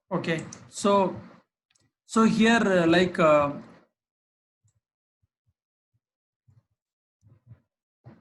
Okay, so here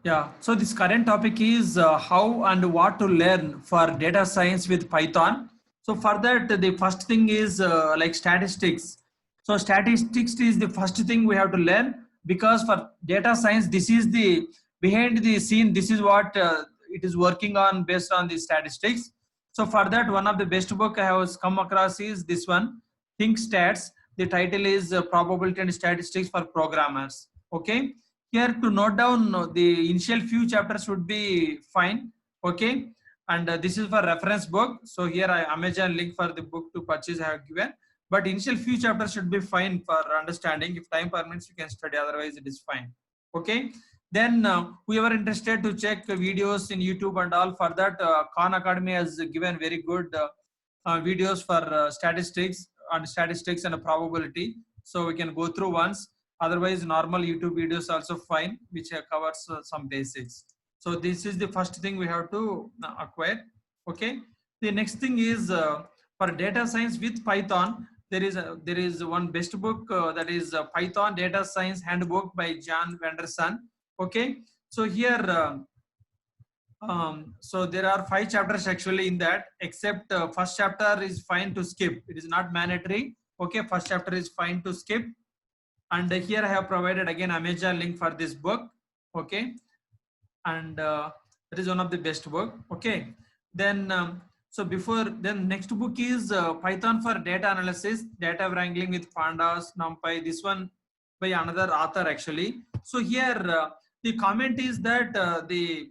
yeah, so this current topic is how and what to learn for data science with Python. So for that, the first thing is like statistics. So statistics is the first thing we have to learn, because for data science, this is the behind the scene. This is what it is working on based on the statistics. So for that, one of the best book I have come across is this one, Think Stats. The title is Probability and Statistics for Programmers. Okay, here to note down the initial few chapters would be fine. Okay, and this is for reference book. So here I Amazon link for the book to purchase I have given, but initial few chapters should be fine for understanding. If time permits, you can study, otherwise it is fine. Okay, then whoever interested to check videos in YouTube and all, for that Khan Academy has given very good videos for statistics and probability, so we can go through once. Otherwise normal YouTube videos also fine, which covers some basics. So this is the first thing we have to acquire. Okay, the next thing is for data science with Python, there is one best book, that is Python Data Science Handbook by John Vanderson. Okay, so here so there are 5 chapters actually in that, except first chapter is fine to skip, it is not mandatory. Okay, first chapter is fine to skip. And here I have provided again Amazon link for this book. Okay, and that is one of the best book. Okay, then so before then next book is Python for Data Analysis, Data Wrangling with Pandas, NumPy. This one by another author actually. So here the comment is that the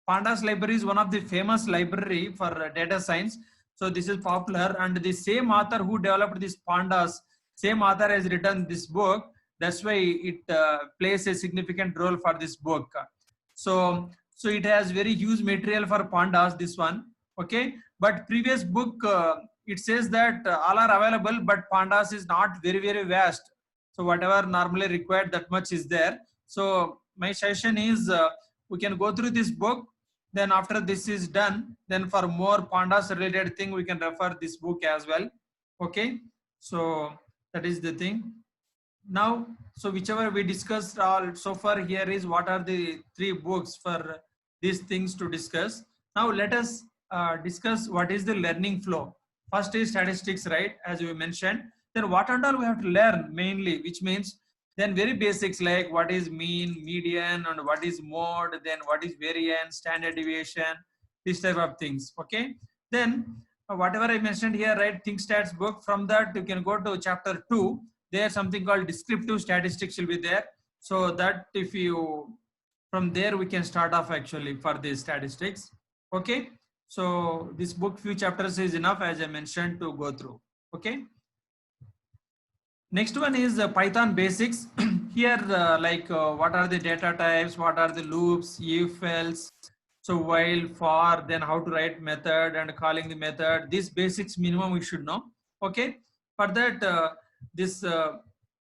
Pandas library is one of the famous library for data science. So this is popular, and the same author who developed this Pandas, same author has written this book. That's why it plays a significant role for this book. So it has very huge material for Pandas, this one. Okay, but previous book it says that all are available, but Pandas is not very vast. So whatever normally required, that much is there. So my suggestion is we can go through this book. Then after this is done, then for more Pandas related thing, we can refer this book as well. Okay, so that is the thing. Now, so whichever we discussed all so far here is what are the 3 books for these things to discuss. Now let us discuss what is the learning flow. First is statistics, right, as we mentioned. Then what and all we have to learn mainly, which means then very basics like what is mean, median, and what is mode, then what is variance, standard deviation, this type of things. Okay, then whatever I mentioned here, right, Think Stats book. From that you can go to chapter 2. There something called descriptive statistics will be there. So that if you, from there we can start off actually for the statistics. Okay, so this book few chapters is enough, as I mentioned, to go through. Okay, next one is Python basics. Here what are the data types, what are the loops, if else, so while, for, then how to write method and calling the method. These basics minimum we should know. Okay, for that this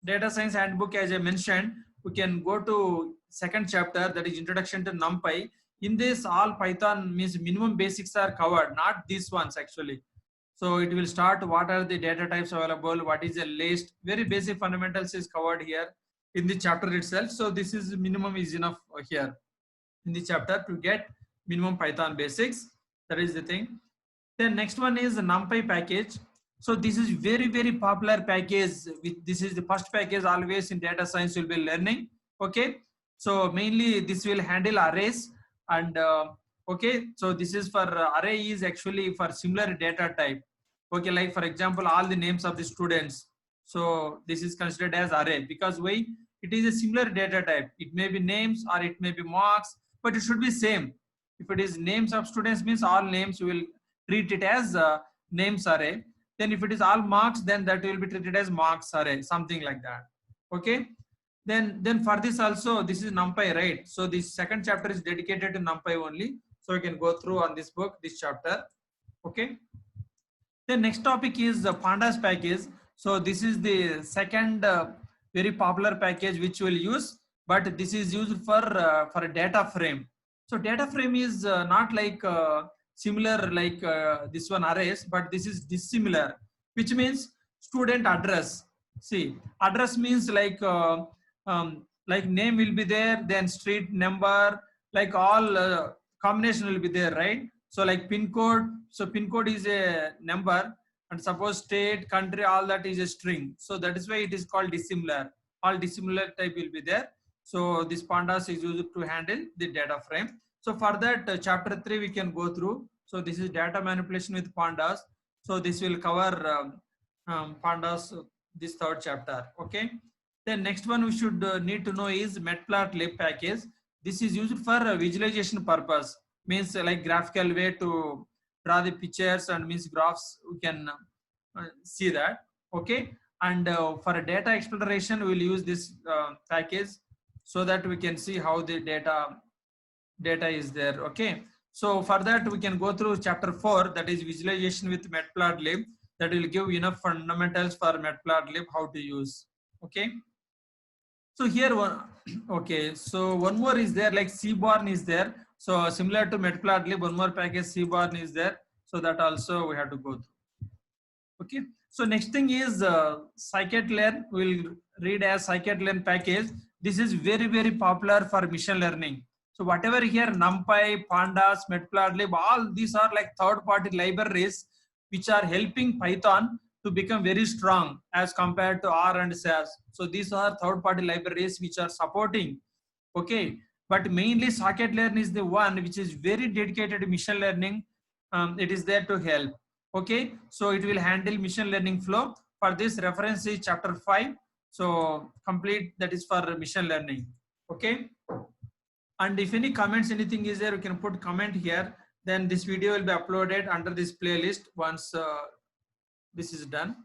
data science handbook, as I mentioned, we can go to second chapter, that is introduction to NumPy. In this all Python means minimum basics are covered, not these ones actually. So it will start what are the data types available, what is a list, very basic fundamentals is covered here in the chapter itself. So this is minimum is enough here in the chapter to get minimum Python basics. That is the thing. Then next one is the NumPy package. So this is very popular package. This is the first package always in data science you'll be learning. Okay, so mainly this will handle arrays and okay, so this is for array is actually for similar data type. Okay, like for example all the names of the students, so this is considered as array because why, it is a similar data type. It may be names or it may be marks, but it should be same. If it is names of students means all names will treat it as names array. Then if it is all marks, then that will be treated as marks array, something like that. Okay, then for this also, this is NumPy, right? So this second chapter is dedicated to NumPy only, so you can go through on this book, this chapter. Okay, the next topic is the Pandas package. So this is the second very popular package which we'll use, but this is used for a data frame. So data frame is not like similar like this one arrays, but this is dissimilar, which means student address. See, address means like name will be there, then street number, like all combination will be there, right? So like pin code, so pin code is a number, and suppose state, country, all that is a string. So that is why it is called dissimilar. All dissimilar type will be there. So this pandas is used to handle the data frame. So for that chapter 3 we can go through. So this is data manipulation with pandas. So this will cover pandas, this third chapter. Okay. Then next one we should need to know is matplotlib package. This is used for visualization purpose. Means like graphical way to draw the pictures and means graphs. We can see that. Okay. And for a data exploration, we will use this package so that we can see how the data is there. Okay. So for that we can go through chapter 4, that is visualization with matplotlib. That will give enough fundamentals for matplotlib how to use. Okay. So here one, okay. So one more is there, like Seaborn is there. So similar to matplotlib, one more package Seaborn is there. So that also we have to go through. Okay. So next thing is scikit-learn. We'll read as scikit-learn package. This is very, very popular for machine learning. So whatever here, NumPy, Pandas, Matplotlib, all these are like third-party libraries which are helping Python to become very strong as compared to R and SAS. So these are third-party libraries which are supporting. Okay, but mainly scikit-learn is the one which is very dedicated to machine learning. It is there to help. Okay, so it will handle machine learning flow. For this reference is chapter 5. So complete, that is for machine learning. Okay. And if any comments, anything is there, you can put comment here. Then this video will be uploaded under this playlist once this is done.